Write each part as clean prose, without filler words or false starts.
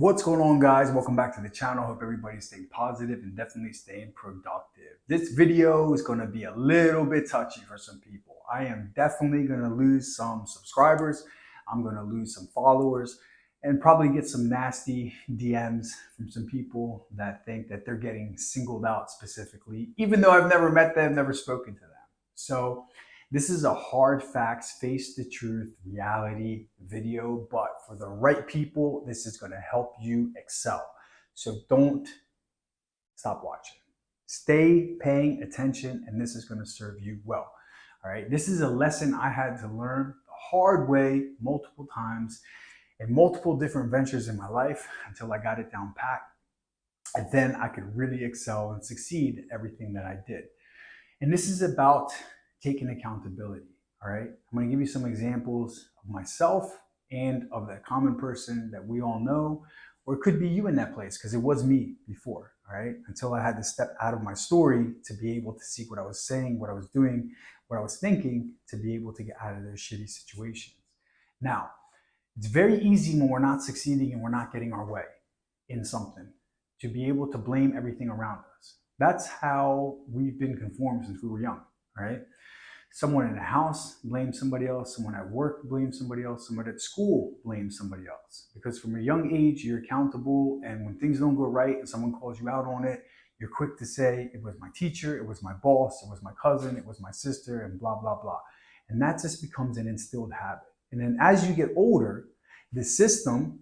What's going on, guys? Welcome back to the channel. Hope everybody's staying positive and definitely staying productive. This video is going to be a little bit touchy for some people. I am definitely going to lose some subscribers. I'm going to lose some followers and probably get some nasty DMs from some people that think that they're getting singled out specifically, even though I've never met them, never spoken to them. So this is a hard facts, face the truth, reality video, but for the right people, this is going to help you excel. So don't stop watching. Stay paying attention, and this is going to serve you well. All right. This is a lesson I had to learn the hard way multiple times in multiple different ventures in my life until I got it down pat. And then I could really excel and succeed at everything that I did. And this is about taking accountability. All right. I'm going to give you some examples of myself and of the common person that we all know, or it could be you in that place, because it was me before. All right. Until I had to step out of my story to be able to see what I was saying, what I was doing, what I was thinking, to be able to get out of those shitty situations. Now, it's very easy when we're not succeeding and we're not getting our way in something to be able to blame everything around us. That's how we've been conformed since we were young. All right. Someone in the house blames somebody else, someone at work blames somebody else, someone at school blames somebody else. Because from a young age, you're accountable, and when things don't go right and someone calls you out on it, you're quick to say, it was my teacher, it was my boss, it was my cousin, it was my sister, and blah, blah, blah. And that just becomes an instilled habit. And then as you get older, the system,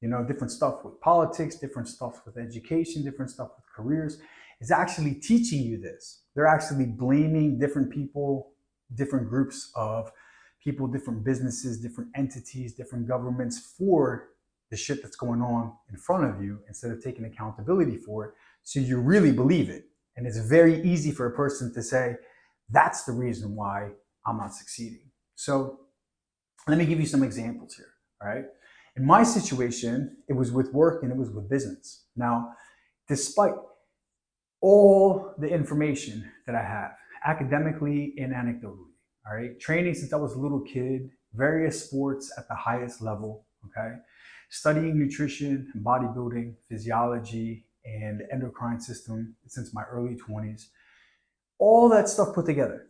different stuff with politics, different stuff with education, different stuff with careers, is actually teaching you this. They're actually blaming different people, different groups of people, different businesses, different entities, different governments for the shit that's going on in front of you instead of taking accountability for it. So you really believe it. And it's very easy for a person to say, that's the reason why I'm not succeeding. So let me give you some examples here. All right. In my situation, it was with work and it was with business. Now, despite all the information that I have, academically and anecdotally, all right? Training since I was a little kid, various sports at the highest level, okay? Studying nutrition and bodybuilding, physiology, and the endocrine system since my early 20s. All that stuff put together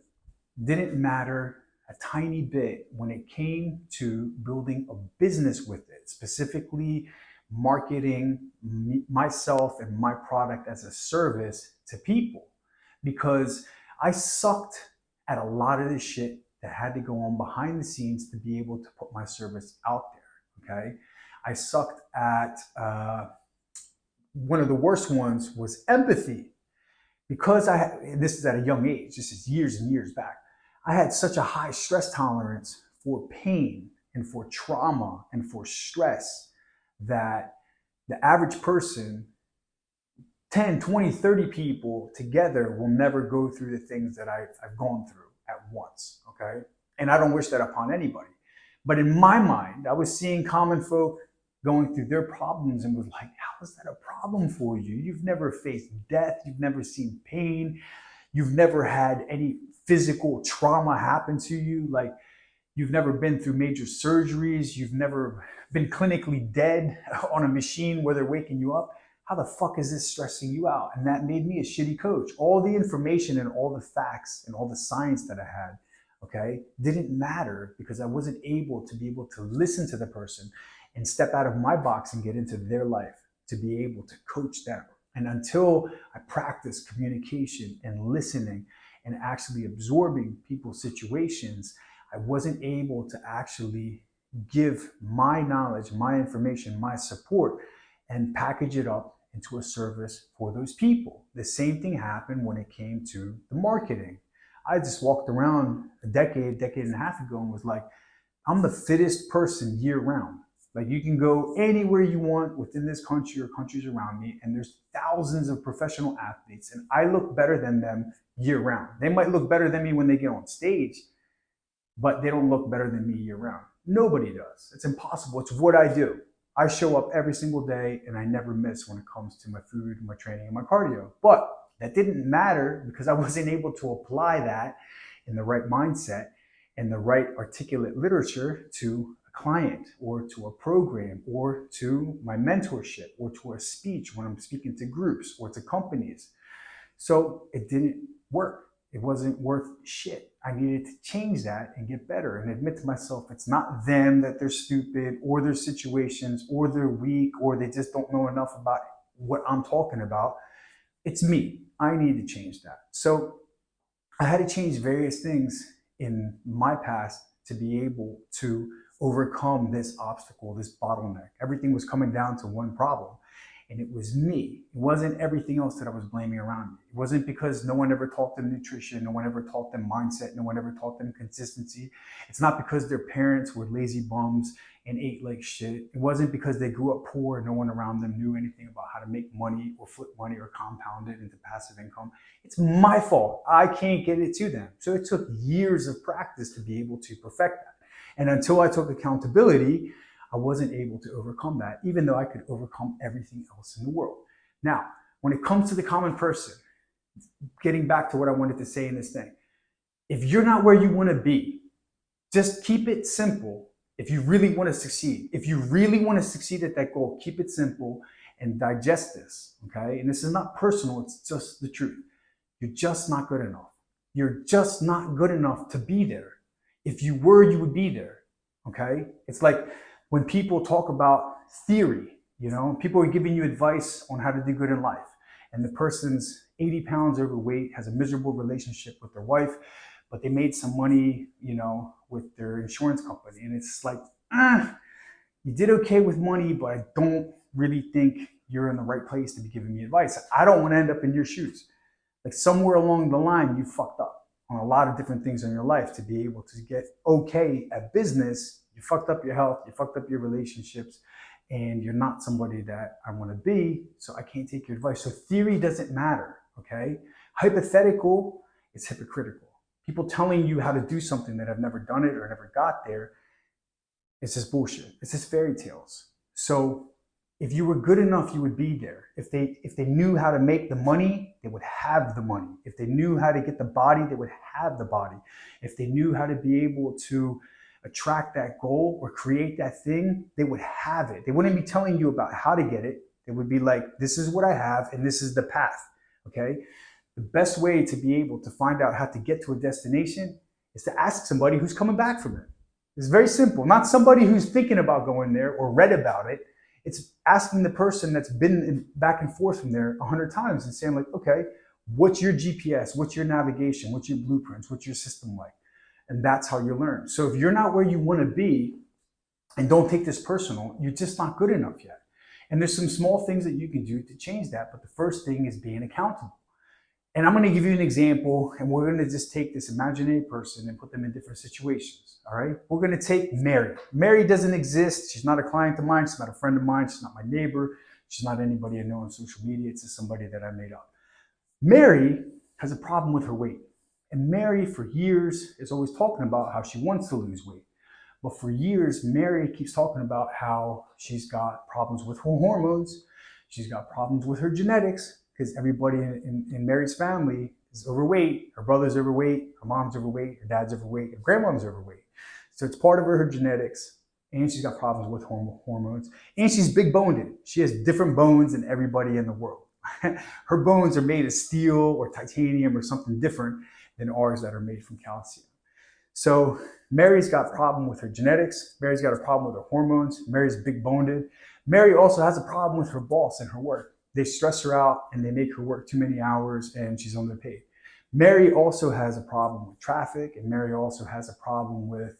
didn't matter a tiny bit when it came to building a business with it, specifically marketing myself and my product as a service to people, because I sucked at a lot of this shit that had to go on behind the scenes to be able to put my service out there, okay? I sucked at, one of the worst ones was empathy, because this is at a young age, this is years and years back, I had such a high stress tolerance for pain and for trauma and for stress that the average person, 10, 20, 30 people together will never go through the things that I've gone through at once, okay? And I don't wish that upon anybody. But in my mind, I was seeing common folk going through their problems and was like, how is that a problem for you? You've never faced death. You've never seen pain. You've never had any physical trauma happen to you. Like, you've never been through major surgeries. You've never been clinically dead on a machine where they're waking you up. How the fuck is this stressing you out? And that made me a shitty coach. All the information and all the facts and all the science that I had, okay, didn't matter because I wasn't able to listen to the person and step out of my box and get into their life to be able to coach them. And until I practiced communication and listening and actually absorbing people's situations, I wasn't able to actually give my knowledge, my information, my support, and package it up into a service for those people. The same thing happened when it came to the marketing. I just walked around a decade and a half ago and was like, I'm the fittest person year round. Like, you can go anywhere you want within this country or countries around me, and there's thousands of professional athletes, and I look better than them year round. They might look better than me when they get on stage, but they don't look better than me year round. Nobody does. It's impossible. It's what I do. I show up every single day and I never miss when it comes to my food, my training, and my cardio. But that didn't matter because I wasn't able to apply that in the right mindset and the right articulate literature to client or to a program or to my mentorship or to a speech when I'm speaking to groups or to companies. So it didn't work. It wasn't worth shit. I needed to change that and get better and admit to myself it's not them, that they're stupid or their situations or they're weak or they just don't know enough about what I'm talking about. It's me. I need to change that. So I had to change various things in my past to be able to overcome this obstacle, this bottleneck. Everything was coming down to one problem, and it was me. It wasn't everything else that I was blaming around me. It wasn't because no one ever taught them nutrition, no one ever taught them mindset, no one ever taught them consistency. It's not because their parents were lazy bums and ate like shit. It wasn't because they grew up poor and no one around them knew anything about how to make money or flip money or compound it into passive income. It's my fault. I can't get it to them. So it took years of practice to be able to perfect that. And until I took accountability, I wasn't able to overcome that, even though I could overcome everything else in the world. Now, when it comes to the common person, getting back to what I wanted to say in this thing, if you're not where you want to be, just keep it simple. If you really want to succeed, if you really want to succeed at that goal, keep it simple and digest this, okay? And this is not personal, it's just the truth. You're just not good enough. You're just not good enough to be there. If you were, you would be there, okay? It's like when people talk about theory, you know, people are giving you advice on how to do good in life, and the person's 80 pounds overweight, has a miserable relationship with their wife, but they made some money, you know, with their insurance company. And it's like, you did okay with money, but I don't really think you're in the right place to be giving me advice. I don't want to end up in your shoes. Like somewhere along the line, you fucked up on a lot of different things in your life to be able to get okay at business. You fucked up your health, you fucked up your relationships, and you're not somebody that I want to be, so I can't take your advice. So theory doesn't matter, okay? Hypothetical is hypocritical. People telling you how to do something that have never done it or never got there, it's just bullshit. It's just fairy tales. So if you were good enough, you would be there. If they knew how to make the money, they would have the money. If they knew how to get the body, they would have the body. If they knew how to be able to attract that goal or create that thing, they would have it. They wouldn't be telling you about how to get it. They would be like, this is what I have and this is the path, okay? The best way to be able to find out how to get to a destination is to ask somebody who's coming back from it. It's very simple. Not somebody who's thinking about going there or read about it. It's asking the person that's been back and forth from there 100 times and saying like, okay, what's your GPS? What's your navigation? What's your blueprints? What's your system like? And that's how you learn. So if you're not where you want to be, and don't take this personal, you're just not good enough yet. And there's some small things that you can do to change that. But the first thing is being accountable. And I'm going to give you an example, and we're going to just take this imaginary person and put them in different situations, all right? We're going to take Mary. Mary doesn't exist. She's not a client of mine. She's not a friend of mine. She's not my neighbor. She's not anybody I know on social media. It's just somebody that I made up. Mary has a problem with her weight. And Mary, for years, is always talking about how she wants to lose weight. But for years, Mary keeps talking about how she's got problems with her hormones. She's got problems with her genetics, because everybody in Mary's family is overweight. Her brother's overweight, her mom's overweight, her dad's overweight, her grandmom's overweight. So it's part of her genetics, and she's got problems with hormones, and she's big boned. She has different bones than everybody in the world. Her bones are made of steel or titanium or something different than ours that are made from calcium. So Mary's got a problem with her genetics. Mary's got a problem with her hormones. Mary's big boned. Mary also has a problem with her boss and her work. They stress her out and they make her work too many hours and she's underpaid. Mary also has a problem with traffic, and Mary also has a problem with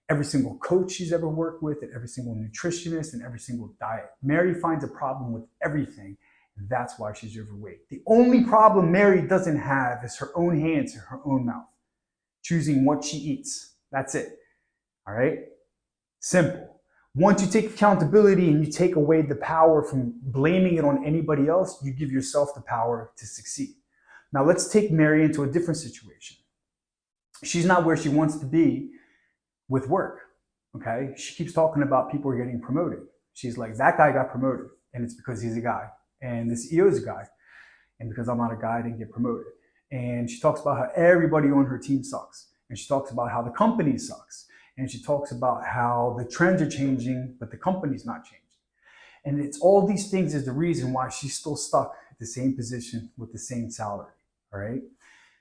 every single coach she's ever worked with and every single nutritionist and every single diet. Mary finds a problem with everything, and that's why she's overweight. The only problem Mary doesn't have is her own hands and her own mouth, choosing what she eats. That's it, all right? Simple. Once you take accountability and you take away the power from blaming it on anybody else, you give yourself the power to succeed. Now let's take Mary into a different situation. She's not where she wants to be with work, okay? She keeps talking about people are getting promoted. She's like, that guy got promoted, and it's because he's a guy, and the CEO is a guy, and because I'm not a guy, I didn't get promoted. And she talks about how everybody on her team sucks, and she talks about how the company sucks. and she talks about how the trends are changing, but the company's not changing. And it's all these things is the reason why she's still stuck at the same position with the same salary. All right.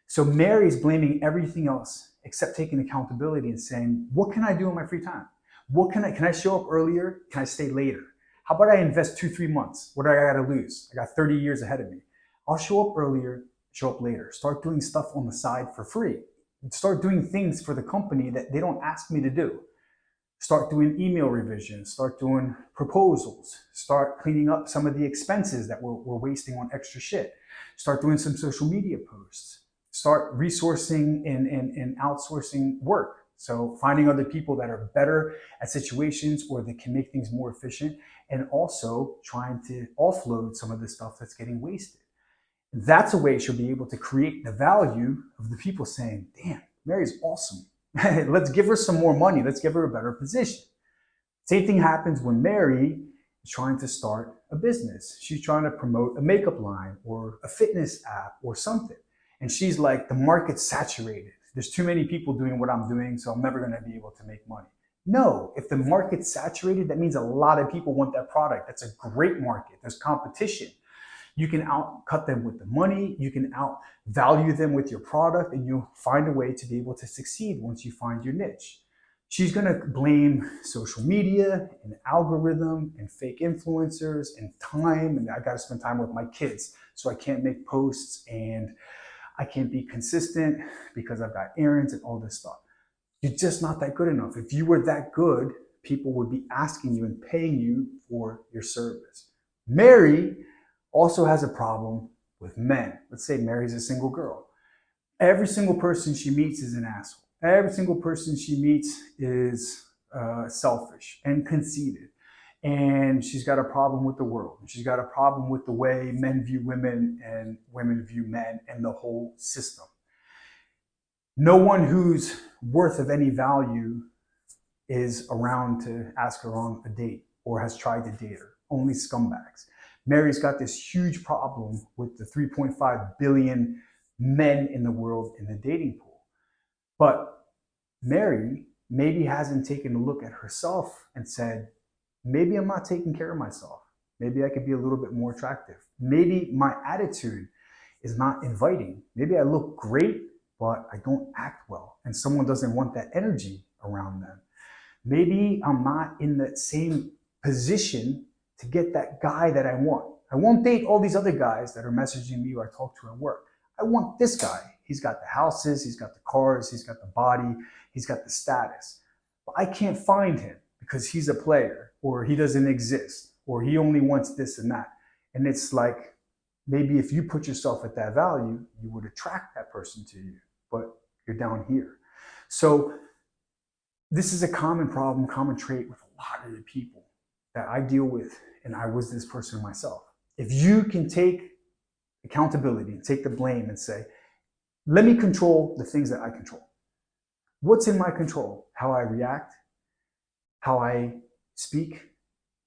So Mary's blaming everything else except taking accountability and saying, what can I do in my free time? Can I show up earlier? Can I stay later? How about I invest 2, 3 months? What do I got to lose? I got 30 years ahead of me. I'll show up earlier, show up later. Start doing stuff on the side for free. Start doing things for the company that they don't ask me to do. Start doing email revisions, start doing proposals, start cleaning up some of the expenses that we're wasting on extra shit. Start doing some social media posts. Start resourcing and outsourcing work. So finding other people that are better at situations or that can make things more efficient, and also trying to offload some of the stuff that's getting wasted. That's a way she'll be able to create the value of the people saying, damn, Mary's awesome. Let's give her some more money. Let's give her a better position. Same thing happens when Mary is trying to start a business. She's trying to promote a makeup line or a fitness app or something. And she's like, the market's saturated. There's too many people doing what I'm doing, so I'm never going to be able to make money. No, if the market's saturated, that means a lot of people want that product. That's a great market. There's competition. You can outcut them with the money, you can outvalue them with your product, and you'll find a way to be able to succeed once you find your niche. She's gonna blame social media and algorithm and fake influencers and time, and I gotta spend time with my kids, so I can't make posts and I can't be consistent because I've got errands and all this stuff. You're just not that good enough. If you were that good, people would be asking you and paying you for your service. Mary also has a problem with men. Let's say Mary's a single girl. Every single person she meets is an asshole. Every single person she meets is selfish and conceited. And she's got a problem with the world. She's got a problem with the way men view women and women view men and the whole system. No one who's worth of any value is around to ask her on a date or has tried to date her. Only scumbags. Mary's got this huge problem with the 3.5 billion men in the world in the dating pool. But Mary maybe hasn't taken a look at herself and said, maybe I'm not taking care of myself. Maybe I could be a little bit more attractive. Maybe my attitude is not inviting. Maybe I look great, but I don't act well, and someone doesn't want that energy around them. Maybe I'm not in that same position to get that guy that I want. I won't date all these other guys that are messaging me or I talk to at work. I want this guy. He's got the houses, he's got the cars, he's got the body, he's got the status. But I can't find him because he's a player, or he doesn't exist, or he only wants this and that. And it's like, maybe if you put yourself at that value, you would attract that person to you, but you're down here. So this is a common problem, common trait with a lot of the people that I deal with, and I was this person myself. If you can take accountability and take the blame and say, let me control the things that I control. What's in my control? How I react, how I speak,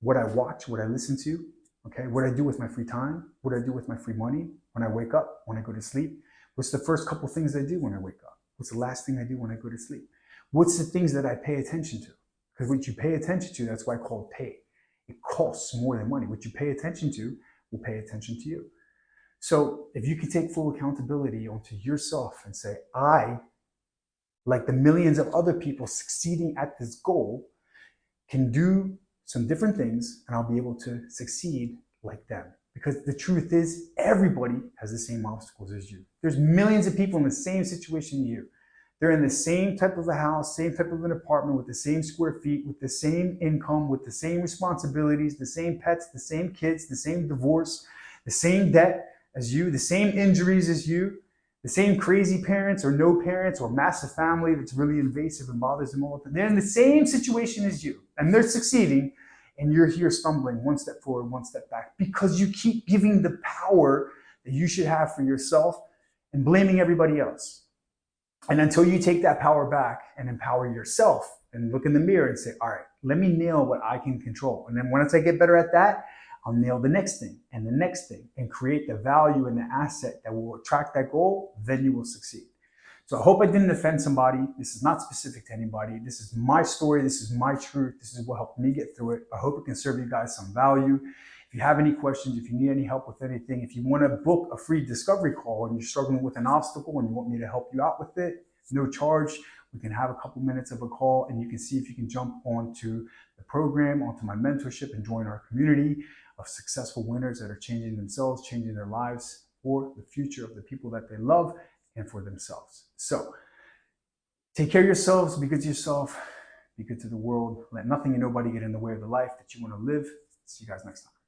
what I watch, what I listen to, okay? What I do with my free time, what I do with my free money, when I wake up, when I go to sleep. What's the first couple things I do when I wake up? What's the last thing I do when I go to sleep? What's the things that I pay attention to? Because what you pay attention to, that's why I call it pay. It costs more than money. What you pay attention to will pay attention to you. So if you can take full accountability onto yourself and say, I, like the millions of other people succeeding at this goal, can do some different things and I'll be able to succeed like them. Because the truth is, everybody has the same obstacles as you. There's millions of people in the same situation as you. They're in the same type of a house, same type of an apartment, with the same square feet, with the same income, with the same responsibilities, the same pets, the same kids, the same divorce, the same debt as you, the same injuries as you, the same crazy parents or no parents or massive family that's really invasive and bothers them all the time. They're in the same situation as you, and they're succeeding, and you're here stumbling one step forward, one step back, because you keep giving the power that you should have for yourself and blaming everybody else. And until you take that power back and empower yourself and look in the mirror and say, all right, let me nail what I can control. And then once I get better at that, I'll nail the next thing and the next thing and create the value and the asset that will attract that goal, then you will succeed. So I hope I didn't offend somebody. This is not specific to anybody. This is my story. This is my truth. This is what helped me get through it. I hope it can serve you guys some value. If you have any questions, if you need any help with anything, if you want to book a free discovery call and you're struggling with an obstacle and you want me to help you out with it, no charge. We can have a couple minutes of a call and you can see if you can jump onto the program, onto my mentorship, and join our community of successful winners that are changing themselves, changing their lives for the future of the people that they love and for themselves. So take care of yourselves, be good to yourself, be good to the world. Let nothing and nobody get in the way of the life that you want to live. See you guys next time.